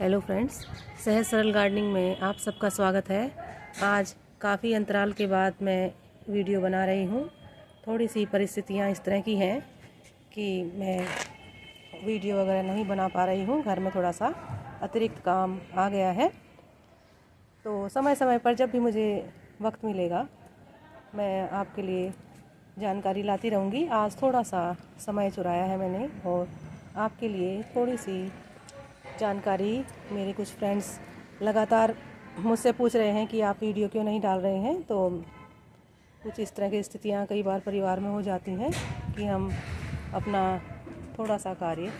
Hello friends, सहज सरल gardening में आप सबका स्वागत है। आज काफ़ी अंतराल के बाद मैं वीडियो बना रही हूँ। थोड़ी सी परिस्थितियाँ इस तरह की हैं कि मैं वीडियो वगैरह नहीं बना पा रही हूँ। घर में थोड़ा सा अतिरिक्त काम आ गया है, तो समय समय पर जब भी मुझे वक्त मिलेगा मैं आपके लिए जानकारी लाती रहूँगी। आज थोड़ा सा समय चुराया है मैंने और आपके लिए थोड़ी सी जानकारी। मेरे कुछ फ्रेंड्स लगातार मुझसे पूछ रहे हैं कि आप वीडियो क्यों नहीं डाल रहे हैं, तो कुछ इस तरह की स्थितियाँ कई बार परिवार में हो जाती हैं कि हम अपना थोड़ा सा कार्य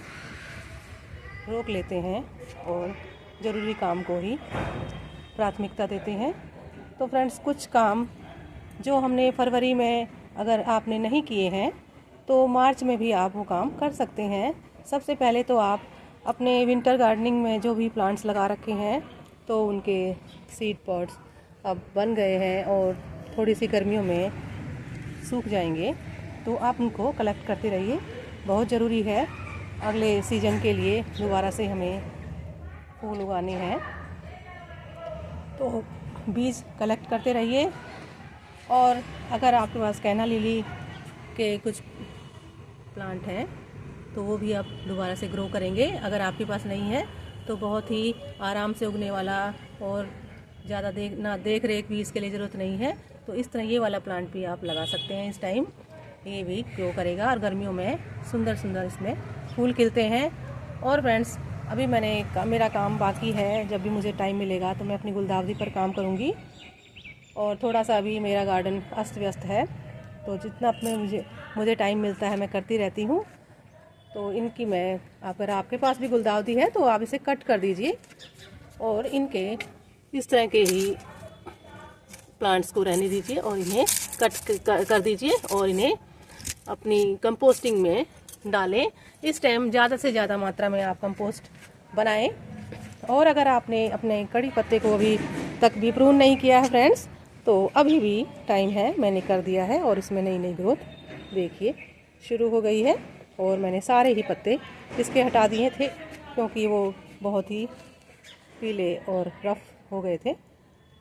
रोक लेते हैं और ज़रूरी काम को ही प्राथमिकता देते हैं। तो फ्रेंड्स, कुछ काम जो हमने फरवरी में अगर आपने नहीं किए हैं तो मार्च में भी आप वो काम कर सकते हैं। सबसे पहले तो आप अपने विंटर गार्डनिंग में जो भी प्लांट्स लगा रखे हैं तो उनके सीड पॉट्स अब बन गए हैं और थोड़ी सी गर्मियों में सूख जाएंगे, तो आप उनको कलेक्ट करते रहिए। बहुत ज़रूरी है, अगले सीज़न के लिए दोबारा से हमें फूल उगाने हैं, तो बीज कलेक्ट करते रहिए। और अगर आपके पास कैना लिली के कुछ प्लांट हैं तो वो भी आप दोबारा से ग्रो करेंगे। अगर आपके पास नहीं है तो बहुत ही आराम से उगने वाला और ज़्यादा देख रेख भी इसके लिए ज़रूरत नहीं है, तो इस तरह ये वाला प्लांट भी आप लगा सकते हैं। इस टाइम ये भी ग्रो करेगा और गर्मियों में सुंदर सुंदर इसमें फूल खिलते हैं। और फ्रेंड्स, अभी मेरा काम बाकी है। जब भी मुझे टाइम मिलेगा तो मैं अपनी गुलदावरी पर काम करूँगी। और थोड़ा सा अभी मेरा गार्डन अस्त व्यस्त है, तो जितना अपने मुझे टाइम मिलता है मैं करती रहती हूँ। तो इनकी मैं, अगर आपके पास भी गुलदाउदी है तो आप इसे कट कर दीजिए और इनके इस तरह के ही प्लांट्स को रहने दीजिए और इन्हें कट कर दीजिए और इन्हें अपनी कंपोस्टिंग में डालें। इस टाइम ज़्यादा से ज़्यादा मात्रा में आप कंपोस्ट बनाएं। और अगर आपने अपने कड़ी पत्ते को अभी तक भी प्रून नहीं किया है फ्रेंड्स, तो अभी भी टाइम है। मैंने कर दिया है और इसमें नई नई ग्रोथ देखिए शुरू हो गई है। और मैंने सारे ही पत्ते इसके हटा दिए थे क्योंकि वो बहुत ही पीले और रफ हो गए थे।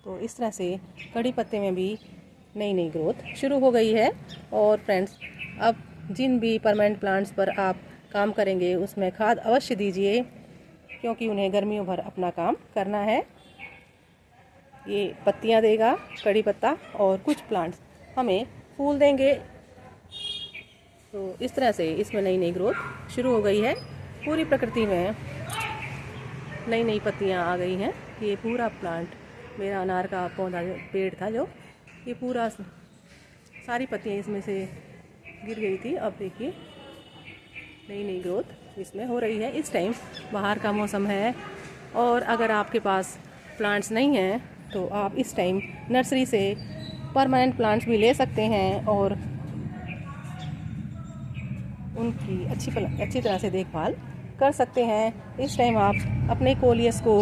तो इस तरह से कड़ी पत्ते में भी नई नई ग्रोथ शुरू हो गई है। और फ्रेंड्स, अब जिन भी परमानेंट प्लांट्स पर आप काम करेंगे उसमें खाद अवश्य दीजिए, क्योंकि उन्हें गर्मियों भर अपना काम करना है। ये पत्तियां देगा कड़ी पत्ता और कुछ प्लांट्स हमें फूल देंगे। तो इस तरह से इसमें नई नई ग्रोथ शुरू हो गई है। पूरी प्रकृति में नई नई पत्तियां आ गई हैं। ये पूरा प्लांट मेरा अनार का पौधा पेड़ था, जो ये पूरा सारी पत्तियां इसमें से गिर गई थी। अब देखिए नई नई ग्रोथ इसमें हो रही है। इस टाइम बाहर का मौसम है और अगर आपके पास प्लांट्स नहीं हैं तो आप इस टाइम नर्सरी से परमानेंट प्लांट्स भी ले सकते हैं और उनकी अच्छी तरह से देखभाल कर सकते हैं। इस टाइम आप अपने कोलियस को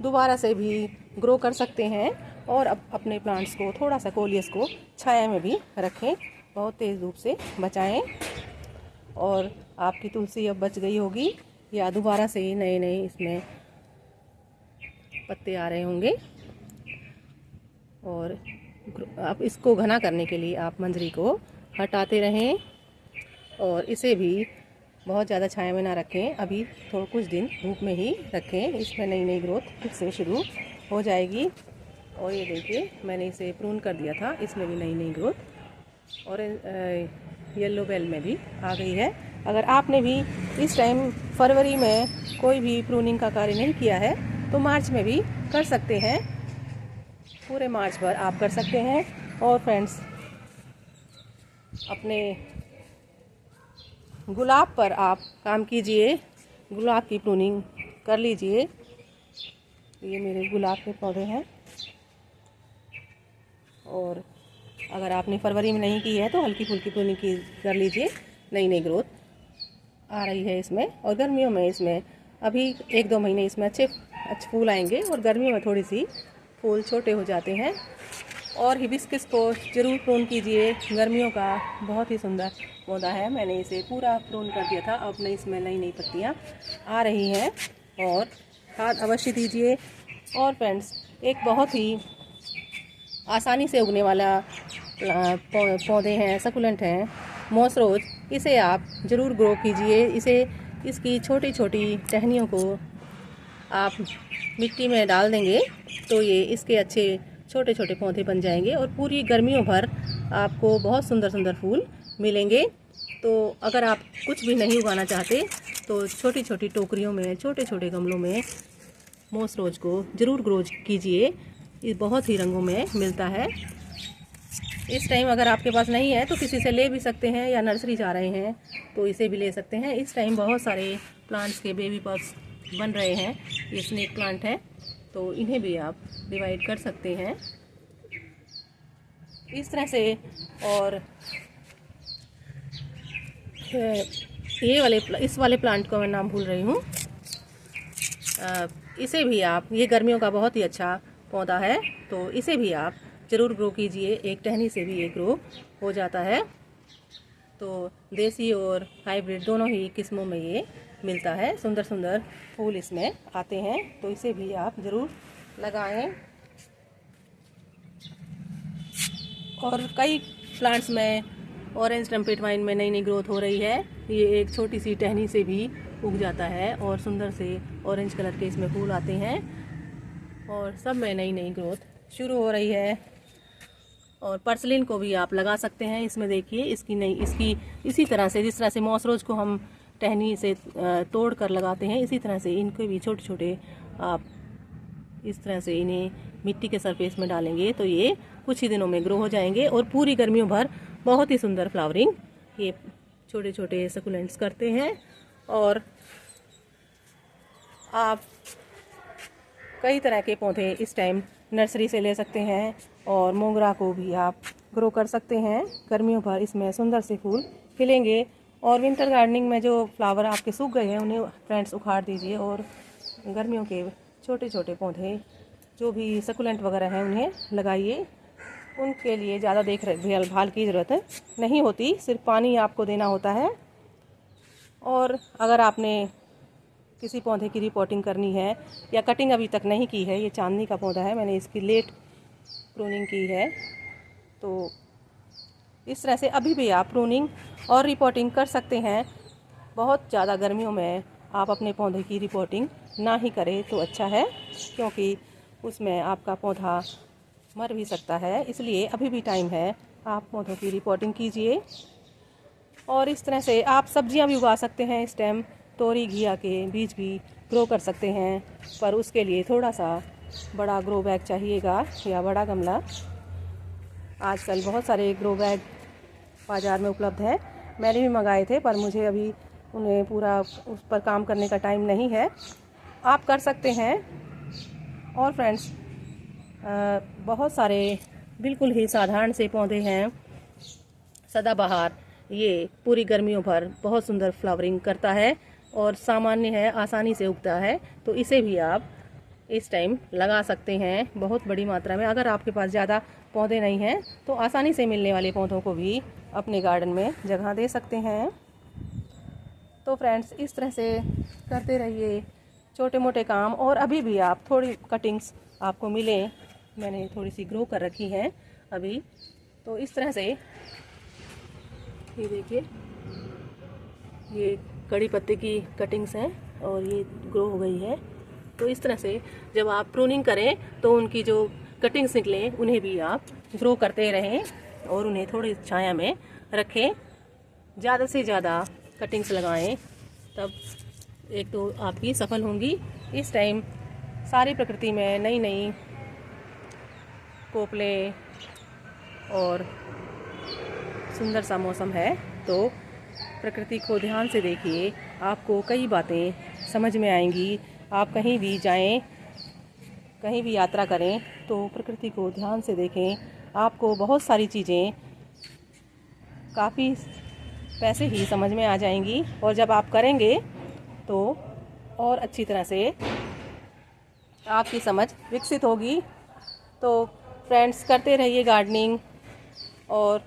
दोबारा से भी ग्रो कर सकते हैं और अपने प्लांट्स को, थोड़ा सा कोलियस को छाया में भी रखें, बहुत तेज़ धूप से बचाएं। और आपकी तुलसी अब बच गई होगी या दोबारा से नए नए इसमें पत्ते आ रहे होंगे। और आप इसको घना करने के लिए आप मंजरी को हटाते रहें और इसे भी बहुत ज़्यादा छाया में ना रखें। अभी कुछ दिन धूप में ही रखें। इसमें नई नई ग्रोथ फिर से शुरू हो जाएगी। और ये देखिए मैंने इसे प्रून कर दिया था, इसमें भी नई नई ग्रोथ और येलो बेल में भी आ गई है। अगर आपने भी इस टाइम फरवरी में कोई भी प्रूनिंग का कार्य नहीं किया है तो मार्च में भी कर सकते हैं। पूरे मार्च भर आप कर सकते हैं। और फ्रेंड्स, अपने गुलाब पर आप काम कीजिए, गुलाब की प्रूनिंग कर लीजिए। ये मेरे गुलाब के पौधे हैं और अगर आपने फरवरी में नहीं की है तो हल्की फुल्की प्रूनिंग कर लीजिए। नई नई ग्रोथ आ रही है इसमें। और गर्मियों में इसमें अभी 1-2 महीने इसमें अच्छे फूल आएंगे और गर्मियों में थोड़ी सी फूल छोटे हो जाते हैं। और हिबिस्कस को ज़रूर प्रून कीजिए, गर्मियों का बहुत ही सुंदर पौधा है। मैंने इसे पूरा प्रून कर दिया था, अब इसमें नई नई पत्तियाँ आ रही हैं। और खाद अवश्य दीजिए। और फ्रेंड्स, एक बहुत ही आसानी से उगने वाला पौधे हैं, सकुलेंट हैं, मॉस रोज। इसे आप ज़रूर ग्रो कीजिए। इसकी छोटी छोटी टहनियों को आप मिट्टी में डाल देंगे तो ये इसके अच्छे छोटे छोटे पौधे बन जाएंगे और पूरी गर्मियों भर आपको बहुत सुंदर सुंदर फूल मिलेंगे। तो अगर आप कुछ भी नहीं उगाना चाहते तो छोटी छोटी टोकरियों में, छोटे छोटे गमलों में मॉस रोज को ज़रूर ग्रो कीजिए। ये बहुत ही रंगों में मिलता है। इस टाइम अगर आपके पास नहीं है तो किसी से ले भी सकते हैं, या नर्सरी जा रहे हैं तो इसे भी ले सकते हैं। इस टाइम बहुत सारे प्लांट्स के बेबी पॉट्स बन रहे हैं। ये स्नेक प्लांट है तो इन्हें भी आप डिवाइड कर सकते हैं इस तरह से। और इस वाले प्लांट को मैं नाम भूल रही हूँ। इसे भी आप, ये गर्मियों का बहुत ही अच्छा पौधा है तो इसे भी आप ज़रूर ग्रो कीजिए। एक टहनी से भी ये ग्रो हो जाता है। तो देसी और हाइब्रिड दोनों ही किस्मों में ये मिलता है। सुंदर सुंदर फूल इसमें आते हैं तो इसे भी आप ज़रूर लगाएं। और कई प्लांट्स में ऑरेंज ट्रम्पेट वाइन में नई नई ग्रोथ हो रही है। ये एक छोटी सी टहनी से भी उग जाता है और सुंदर से ऑरेंज कलर के इसमें फूल आते हैं और सब में नई नई ग्रोथ शुरू हो रही है। और पर्सलिन को भी आप लगा सकते हैं। इसमें देखिए इसकी इसी तरह से, जिस तरह से मॉस रोज को हम टहनी से तोड़ कर लगाते हैं, इसी तरह से इनके भी छोटे छोटे आप इस तरह से इन्हें मिट्टी के सरफेस में डालेंगे तो ये कुछ ही दिनों में ग्रो हो जाएंगे और पूरी गर्मियों भर बहुत ही सुंदर फ्लावरिंग ये छोटे छोटे सकुलेंट्स करते हैं। और आप कई तरह के पौधे इस टाइम नर्सरी से ले सकते हैं और मोगरा को भी आप ग्रो कर सकते हैं। गर्मियों भर इसमें सुंदर से फूल खिलेंगे। और विंटर गार्डनिंग में जो फ्लावर आपके सूख गए हैं उन्हें फ्रेंड्स उखाड़ दीजिए और गर्मियों के छोटे छोटे पौधे जो भी सकुलेंट वगैरह हैं उन्हें लगाइए। उनके लिए ज़्यादा देखभाल की ज़रूरत नहीं होती, सिर्फ पानी आपको देना होता है। और अगर आपने किसी पौधे की रिपोर्टिंग करनी है या कटिंग अभी तक नहीं की है, ये चांदनी का पौधा है, मैंने इसकी लेट प्रूनिंग की है, तो इस तरह से अभी भी आप प्रूनिंग और रिपोर्टिंग कर सकते हैं। बहुत ज़्यादा गर्मियों में आप अपने पौधे की रिपोर्टिंग ना ही करें तो अच्छा है, क्योंकि उसमें आपका पौधा मर भी सकता है। इसलिए अभी भी टाइम है, आप पौधों की रिपोर्टिंग कीजिए। और इस तरह से आप सब्जियां भी उगा सकते हैं। इस टाइम तोरी घिया के बीज भी ग्रो कर सकते हैं, पर उसके लिए थोड़ा सा बड़ा ग्रो बैग चाहिएगा या बड़ा गमला। आजकल बहुत सारे ग्रो बैग बाज़ार में उपलब्ध है, मैंने भी मंगाए थे, पर मुझे अभी उन्हें पूरा उस पर काम करने का टाइम नहीं है। आप कर सकते हैं। और फ्रेंड्स, बहुत सारे बिल्कुल ही साधारण से पौधे हैं। सदाबहार, ये पूरी गर्मियों भर बहुत सुंदर फ्लावरिंग करता है और सामान्य है, आसानी से उगता है, तो इसे भी आप इस टाइम लगा सकते हैं बहुत बड़ी मात्रा में। अगर आपके पास ज़्यादा पौधे नहीं हैं तो आसानी से मिलने वाले पौधों को भी अपने गार्डन में जगह दे सकते हैं। तो फ्रेंड्स, इस तरह से करते रहिए छोटे मोटे काम। और अभी भी आप थोड़ी कटिंग्स आपको मिले, मैंने थोड़ी सी ग्रो कर रखी है अभी, तो इस तरह से ये देखिए, ये कड़ी पत्ते की कटिंग्स हैं और ये ग्रो हो गई है। तो इस तरह से जब आप प्रूनिंग करें तो उनकी जो कटिंग्स निकलें उन्हें भी आप ग्रो करते रहें और उन्हें थोड़ी छाया में रखें। ज़्यादा से ज़्यादा कटिंग्स लगाएं, तब एक तो आपकी सफल होंगी। इस टाइम सारी प्रकृति में नई नई पोपले और सुंदर सा मौसम है, तो प्रकृति को ध्यान से देखिए, आपको कई बातें समझ में आएंगी। आप कहीं भी जाएं, कहीं भी यात्रा करें तो प्रकृति को ध्यान से देखें, आपको बहुत सारी चीज़ें काफ़ी पैसे ही समझ में आ जाएंगी। और जब आप करेंगे तो और अच्छी तरह से आपकी समझ विकसित होगी। तो फ्रेंड्स, करते रहिए गार्डनिंग और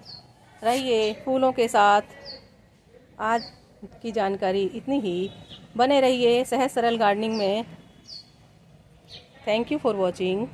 रहिए फूलों के साथ। आज की जानकारी इतनी ही। बने रहिए सहज सरल गार्डनिंग में। Thank you for watching.